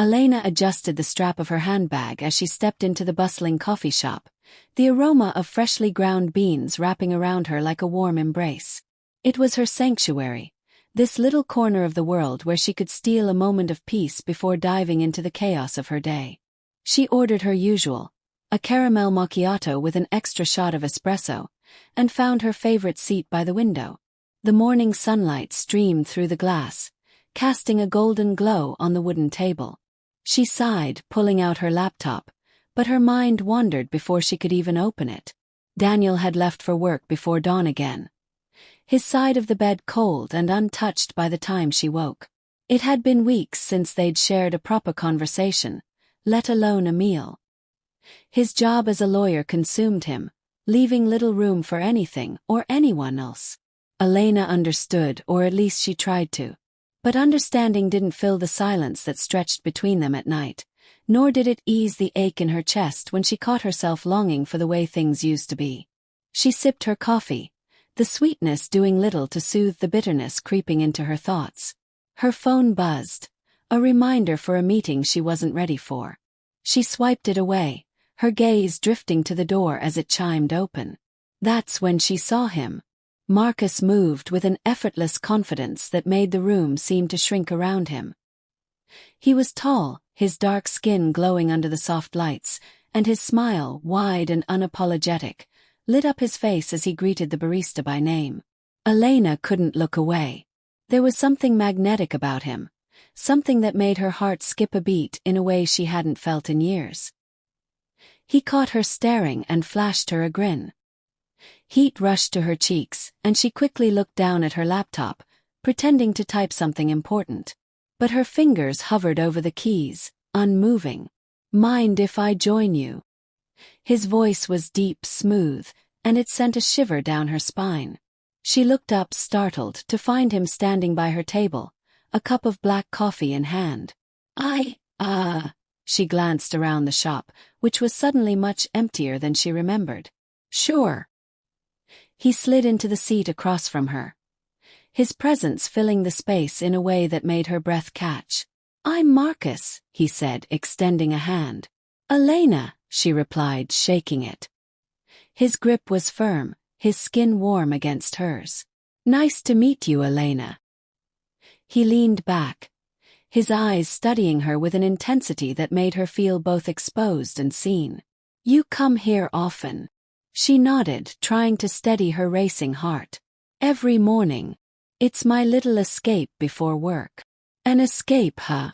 Elena adjusted the strap of her handbag as she stepped into the bustling coffee shop, the aroma of freshly ground beans wrapping around her like a warm embrace. It was her sanctuary, this little corner of the world where she could steal a moment of peace before diving into the chaos of her day. She ordered her usual, a caramel macchiato with an extra shot of espresso, and found her favorite seat by the window. The morning sunlight streamed through the glass, casting a golden glow on the wooden table. She sighed, pulling out her laptop, but her mind wandered before she could even open it. Daniel had left for work before dawn again, his side of the bed cold and untouched by the time she woke. It had been weeks since they'd shared a proper conversation, let alone a meal. His job as a lawyer consumed him, leaving little room for anything or anyone else. Elena understood, or at least she tried to. But understanding didn't fill the silence that stretched between them at night, nor did it ease the ache in her chest when she caught herself longing for the way things used to be. She sipped her coffee, the sweetness doing little to soothe the bitterness creeping into her thoughts. Her phone buzzed, a reminder for a meeting she wasn't ready for. She swiped it away, her gaze drifting to the door as it chimed open. That's when she saw him. Marcus moved with an effortless confidence that made the room seem to shrink around him. He was tall, his dark skin glowing under the soft lights, and his smile, wide and unapologetic, lit up his face as he greeted the barista by name. Elena couldn't look away. There was something magnetic about him, something that made her heart skip a beat in a way she hadn't felt in years. He caught her staring and flashed her a grin. Heat rushed to her cheeks, and she quickly looked down at her laptop, pretending to type something important. But her fingers hovered over the keys, unmoving. "Mind if I join you?" His voice was deep, smooth, and it sent a shiver down her spine. She looked up, startled, to find him standing by her table, a cup of black coffee in hand. She glanced around the shop, which was suddenly much emptier than she remembered. "Sure." He slid into the seat across from her, his presence filling the space in a way that made her breath catch. "I'm Marcus," he said, extending a hand. "Elena," she replied, shaking it. His grip was firm, his skin warm against hers. "Nice to meet you, Elena." He leaned back, his eyes studying her with an intensity that made her feel both exposed and seen. "You come here often?" She nodded, trying to steady her racing heart. "Every morning. It's my little escape before work." "An escape, huh?"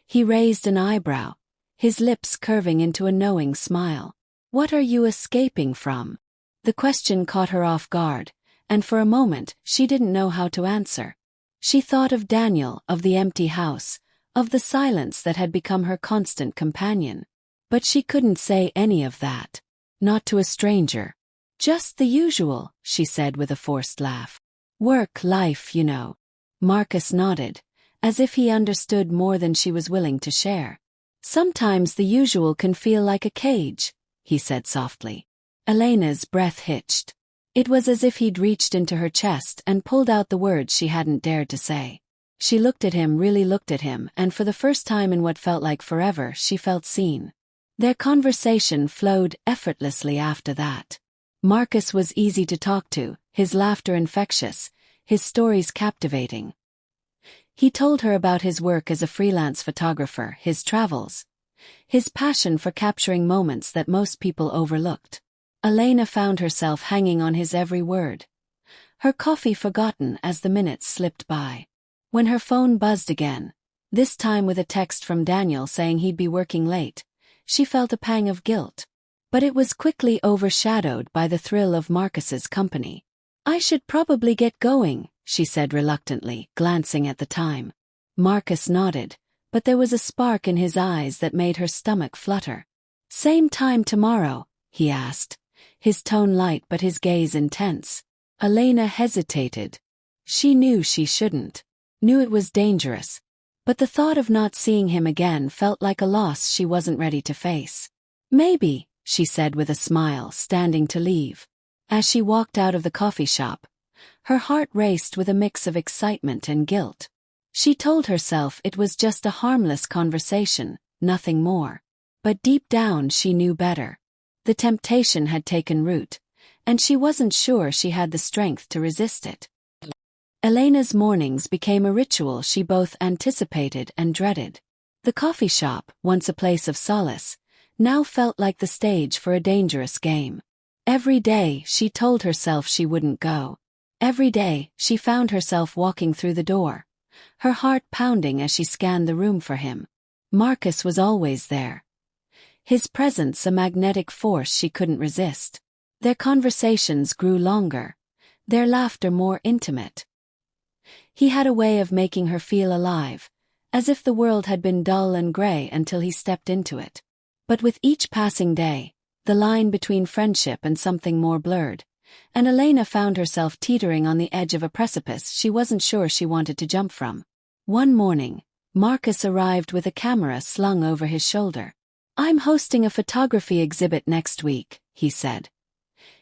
He raised an eyebrow, his lips curving into a knowing smile. "What are you escaping from?" The question caught her off guard, and for a moment she didn't know how to answer. She thought of Daniel, of the empty house, of the silence that had become her constant companion. But she couldn't say any of that. Not to a stranger. "Just the usual," she said with a forced laugh. "Work, life, you know." Marcus nodded, as if he understood more than she was willing to share. "Sometimes the usual can feel like a cage," he said softly. Elena's breath hitched. It was as if he'd reached into her chest and pulled out the words she hadn't dared to say. She looked at him, really looked at him, and for the first time in what felt like forever, she felt seen. Their conversation flowed effortlessly after that. Marcus was easy to talk to, his laughter infectious, his stories captivating. He told her about his work as a freelance photographer, his travels, his passion for capturing moments that most people overlooked. Elena found herself hanging on his every word, her coffee forgotten as the minutes slipped by. When her phone buzzed again, this time with a text from Daniel saying he'd be working late, she felt a pang of guilt. But it was quickly overshadowed by the thrill of Marcus's company. "I should probably get going," she said reluctantly, glancing at the time. Marcus nodded, but there was a spark in his eyes that made her stomach flutter. "Same time tomorrow?" he asked, his tone light but his gaze intense. Elena hesitated. She knew she shouldn't, knew it was dangerous, but the thought of not seeing him again felt like a loss she wasn't ready to face. "Maybe," she said with a smile, standing to leave. As she walked out of the coffee shop, her heart raced with a mix of excitement and guilt. She told herself it was just a harmless conversation, nothing more. But deep down she knew better. The temptation had taken root, and she wasn't sure she had the strength to resist it. Elena's mornings became a ritual she both anticipated and dreaded. The coffee shop, once a place of solace, now felt like the stage for a dangerous game. Every day she told herself she wouldn't go. Every day she found herself walking through the door, her heart pounding as she scanned the room for him. Marcus was always there. His presence a magnetic force she couldn't resist. Their conversations grew longer, their laughter more intimate. He had a way of making her feel alive, as if the world had been dull and gray until he stepped into it. But with each passing day, the line between friendship and something more blurred, and Elena found herself teetering on the edge of a precipice she wasn't sure she wanted to jump from. One morning, Marcus arrived with a camera slung over his shoulder. "I'm hosting a photography exhibit next week," he said,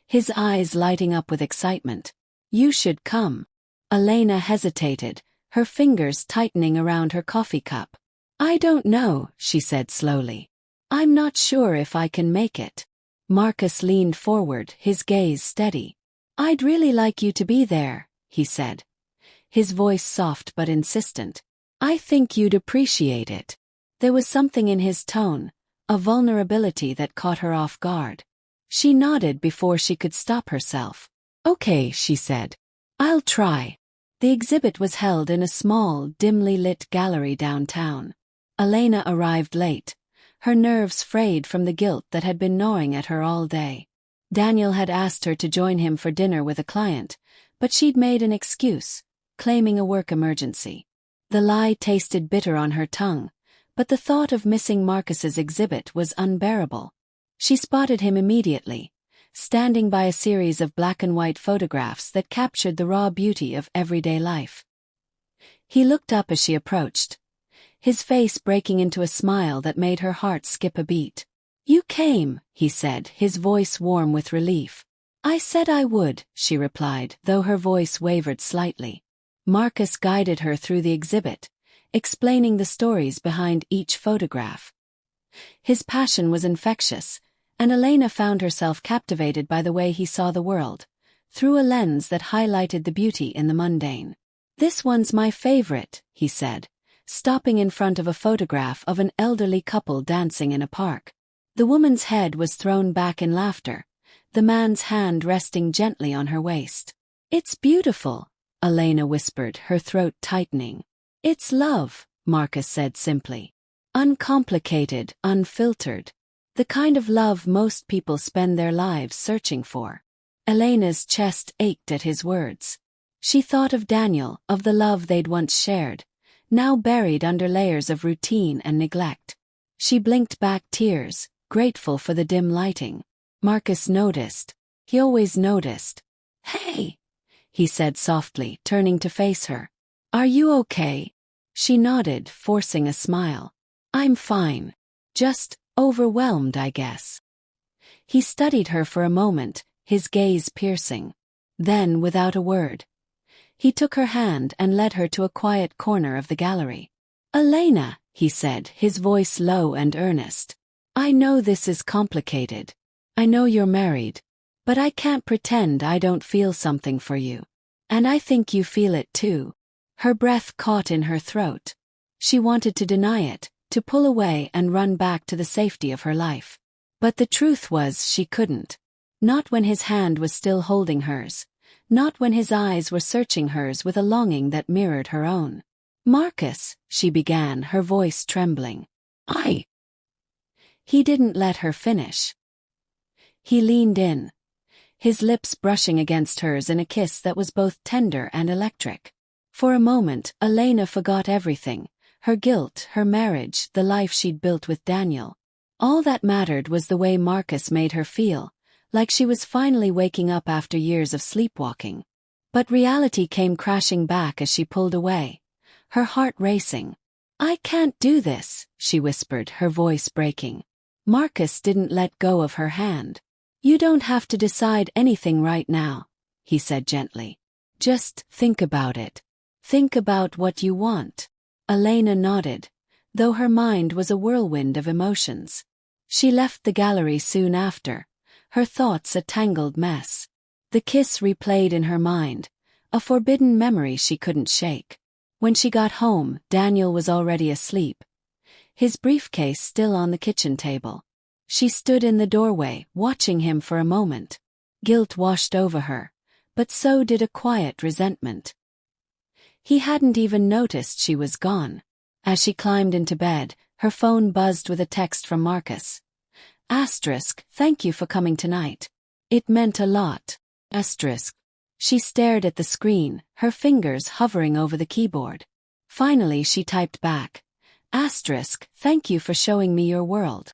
his eyes lighting up with excitement. "You should come." Elena hesitated, her fingers tightening around her coffee cup. "I don't know," she said slowly. "I'm not sure if I can make it." Marcus leaned forward, his gaze steady. "I'd really like you to be there," he said, his voice soft but insistent. "I think you'd appreciate it." There was something in his tone, a vulnerability that caught her off guard. She nodded before she could stop herself. "Okay," she said. "I'll try." The exhibit was held in a small, dimly lit gallery downtown. Elena arrived late, her nerves frayed from the guilt that had been gnawing at her all day. Daniel had asked her to join him for dinner with a client, but she'd made an excuse, claiming a work emergency. The lie tasted bitter on her tongue, but the thought of missing Marcus's exhibit was unbearable. She spotted him immediately, standing by a series of black and white photographs that captured the raw beauty of everyday life. He looked up as she approached, his face breaking into a smile that made her heart skip a beat. "You came," he said, his voice warm with relief. "I said I would," she replied, though her voice wavered slightly. Marcus guided her through the exhibit, explaining the stories behind each photograph. His passion was infectious, and Elena found herself captivated by the way he saw the world, through a lens that highlighted the beauty in the mundane. "This one's my favorite," he said, stopping in front of a photograph of an elderly couple dancing in a park. The woman's head was thrown back in laughter, the man's hand resting gently on her waist. "It's beautiful," Elena whispered, her throat tightening. "It's love," Marcus said simply. "Uncomplicated, unfiltered. The kind of love most people spend their lives searching for." Elena's chest ached at his words. She thought of Daniel, of the love they'd once shared, now buried under layers of routine and neglect. She blinked back tears, grateful for the dim lighting. Marcus noticed. He always noticed. "Hey," he said softly, turning to face her. "Are you okay?" She nodded, forcing a smile. "I'm fine. Just overwhelmed, I guess." He studied her for a moment, his gaze piercing. Then, without a word, he took her hand and led her to a quiet corner of the gallery. "Elena," he said, his voice low and earnest. "I know this is complicated. I know you're married. But I can't pretend I don't feel something for you. And I think you feel it too." Her breath caught in her throat. She wanted to deny it, to pull away and run back to the safety of her life. But the truth was she couldn't. Not when his hand was still holding hers. Not when his eyes were searching hers with a longing that mirrored her own. "Marcus," she began, her voice trembling. He didn't let her finish. He leaned in, his lips brushing against hers in a kiss that was both tender and electric. For a moment, Elena forgot everything. Her guilt, her marriage, the life she'd built with Daniel. All that mattered was the way Marcus made her feel, like she was finally waking up after years of sleepwalking. But reality came crashing back as she pulled away, her heart racing. "I can't do this," she whispered, her voice breaking. Marcus didn't let go of her hand. "You don't have to decide anything right now," he said gently. "Just think about it." Think about what you want. Elena nodded, though her mind was a whirlwind of emotions. She left the gallery soon after, her thoughts a tangled mess. The kiss replayed in her mind, a forbidden memory she couldn't shake. When she got home, Daniel was already asleep, his briefcase still on the kitchen table. She stood in the doorway, watching him for a moment. Guilt washed over her, but so did a quiet resentment. He hadn't even noticed she was gone. As she climbed into bed, her phone buzzed with a text from Marcus. Thank you for coming tonight. It meant a lot. She stared at the screen, her fingers hovering over the keyboard. Finally she typed back. Thank you for showing me your world.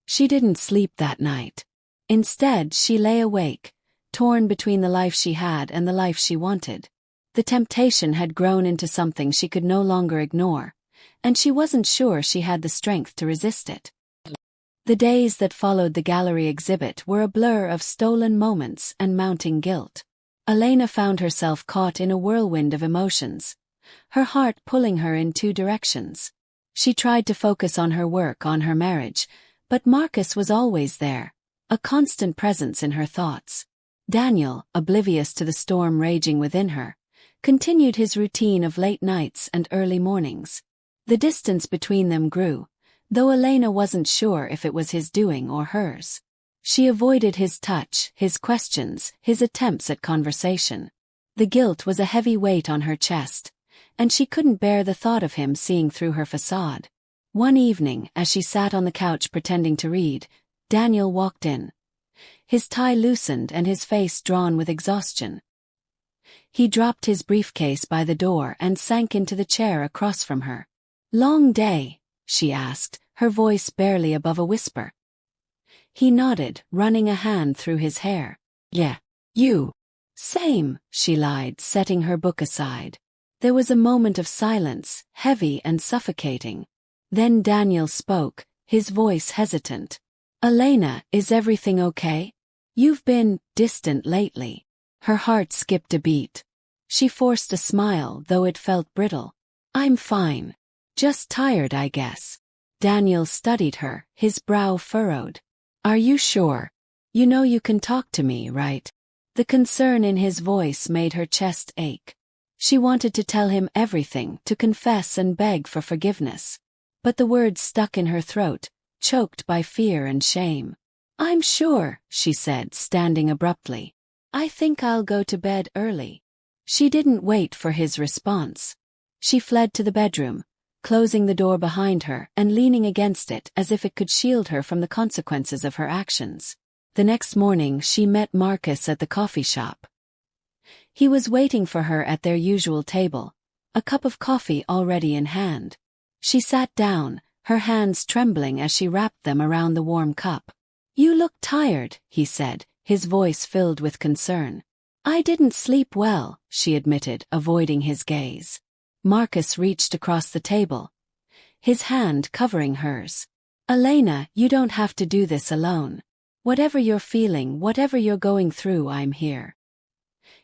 She didn't sleep that night. Instead, she lay awake, torn between the life she had and the life she wanted. The temptation had grown into something she could no longer ignore, and she wasn't sure she had the strength to resist it. The days that followed the gallery exhibit were a blur of stolen moments and mounting guilt. Elena found herself caught in a whirlwind of emotions, her heart pulling her in two directions. She tried to focus on her work, on her marriage, but Marcus was always there, a constant presence in her thoughts. Daniel, oblivious to the storm raging within her, continued his routine of late nights and early mornings. The distance between them grew, though Elena wasn't sure if it was his doing or hers. She avoided his touch, his questions, his attempts at conversation. The guilt was a heavy weight on her chest, and she couldn't bear the thought of him seeing through her facade. One evening, as she sat on the couch pretending to read, Daniel walked in. His tie loosened and his face drawn with exhaustion. He dropped his briefcase by the door and sank into the chair across from her. "Long day?" she asked, her voice barely above a whisper. He nodded, running a hand through his hair. "Yeah. You?" "Same," she lied, setting her book aside. There was a moment of silence, heavy and suffocating. Then Daniel spoke, his voice hesitant. "Elena, is everything okay? You've been distant lately." Her heart skipped a beat. She forced a smile, though it felt brittle. "I'm fine. Just tired, I guess." Daniel studied her, his brow furrowed. "Are you sure? You know you can talk to me, right?" The concern in his voice made her chest ache. She wanted to tell him everything, to confess and beg for forgiveness. But the words stuck in her throat, choked by fear and shame. "I'm sure," she said, standing abruptly. "I think I'll go to bed early." She didn't wait for his response. She fled to the bedroom, closing the door behind her and leaning against it as if it could shield her from the consequences of her actions. The next morning she met Marcus at the coffee shop. He was waiting for her at their usual table, a cup of coffee already in hand. She sat down, her hands trembling as she wrapped them around the warm cup. "You look tired," he said, his voice filled with concern. "I didn't sleep well," she admitted, avoiding his gaze. Marcus reached across the table, his hand covering hers. "Elena, you don't have to do this alone. Whatever you're feeling, whatever you're going through, I'm here."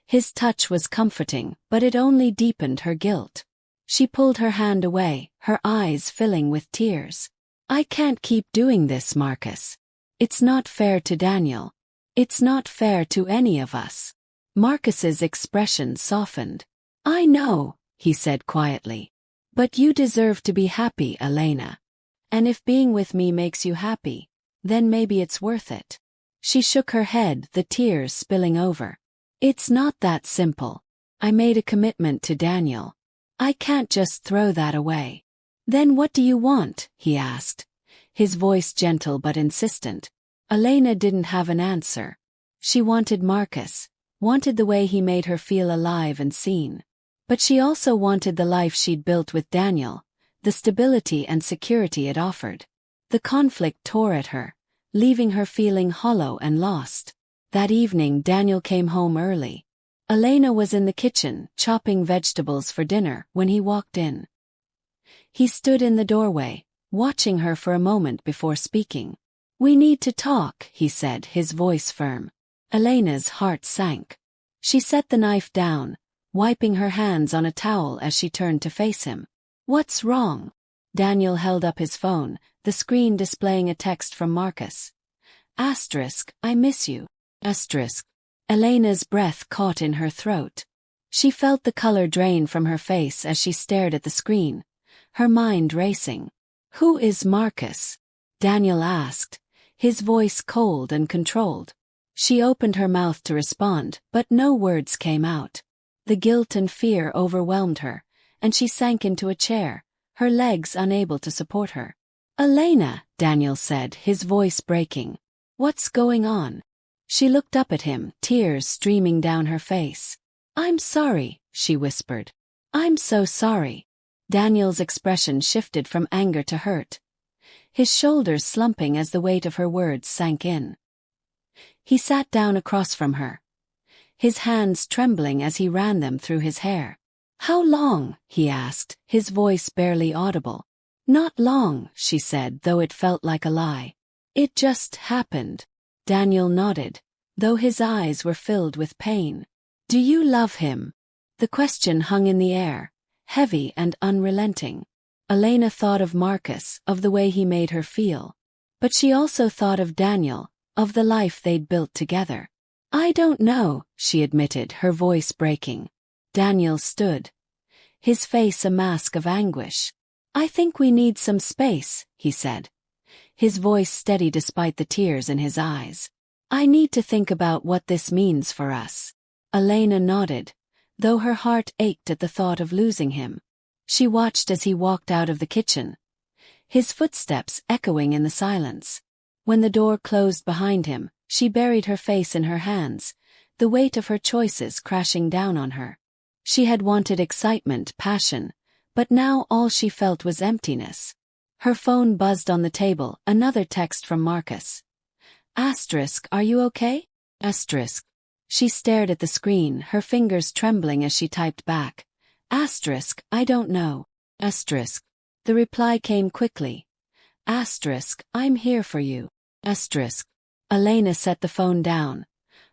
His touch was comforting, but it only deepened her guilt. She pulled her hand away, her eyes filling with tears. "I can't keep doing this, Marcus. It's not fair to Daniel. It's not fair to any of us." Marcus's expression softened. "I know," he said quietly. "But you deserve to be happy, Elena. And if being with me makes you happy, then maybe it's worth it." She shook her head, the tears spilling over. "It's not that simple. I made a commitment to Daniel. I can't just throw that away." "Then what do you want?" he asked, his voice gentle but insistent. Elena didn't have an answer. She wanted Marcus, wanted the way he made her feel alive and seen. But she also wanted the life she'd built with Daniel, the stability and security it offered. The conflict tore at her, leaving her feeling hollow and lost. That evening Daniel came home early. Elena was in the kitchen, chopping vegetables for dinner, when he walked in. He stood in the doorway, watching her for a moment before speaking. "We need to talk," he said, his voice firm. Elena's heart sank. She set the knife down, wiping her hands on a towel as she turned to face him. "What's wrong?" Daniel held up his phone, the screen displaying a text from Marcus. "I miss you." Elena's breath caught in her throat. She felt the color drain from her face as she stared at the screen, her mind racing. "Who is Marcus?" Daniel asked, his voice cold and controlled. She opened her mouth to respond, but no words came out. The guilt and fear overwhelmed her, and she sank into a chair, her legs unable to support her. "Elena," Daniel said, his voice breaking. "What's going on?" She looked up at him, tears streaming down her face. "I'm sorry," she whispered. "I'm so sorry." Daniel's expression shifted from anger to hurt, his shoulders slumping as the weight of her words sank in. He sat down across from her, his hands trembling as he ran them through his hair. "How long?" he asked, his voice barely audible. "Not long," she said, though it felt like a lie. "It just happened." Daniel nodded, though his eyes were filled with pain. "Do you love him?" The question hung in the air, heavy and unrelenting. Elena thought of Marcus, of the way he made her feel. But she also thought of Daniel, of the life they'd built together. "I don't know," she admitted, her voice breaking. Daniel stood, his face a mask of anguish. "I think we need some space," he said, his voice steady despite the tears in his eyes. "I need to think about what this means for us." Elena nodded, though her heart ached at the thought of losing him. She watched as he walked out of the kitchen, his footsteps echoing in the silence. When the door closed behind him, she buried her face in her hands, the weight of her choices crashing down on her. She had wanted excitement, passion, but now all she felt was emptiness. Her phone buzzed on the table, another text from Marcus. "Are you okay?" She stared at the screen, her fingers trembling as she typed back. "I don't know." The reply came quickly. "I'm here for you." Elena set the phone down,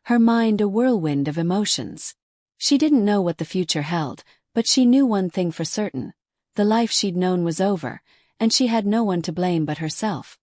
her mind a whirlwind of emotions. She didn't know what the future held, but she knew one thing for certain. The life she'd known was over, and she had no one to blame but herself.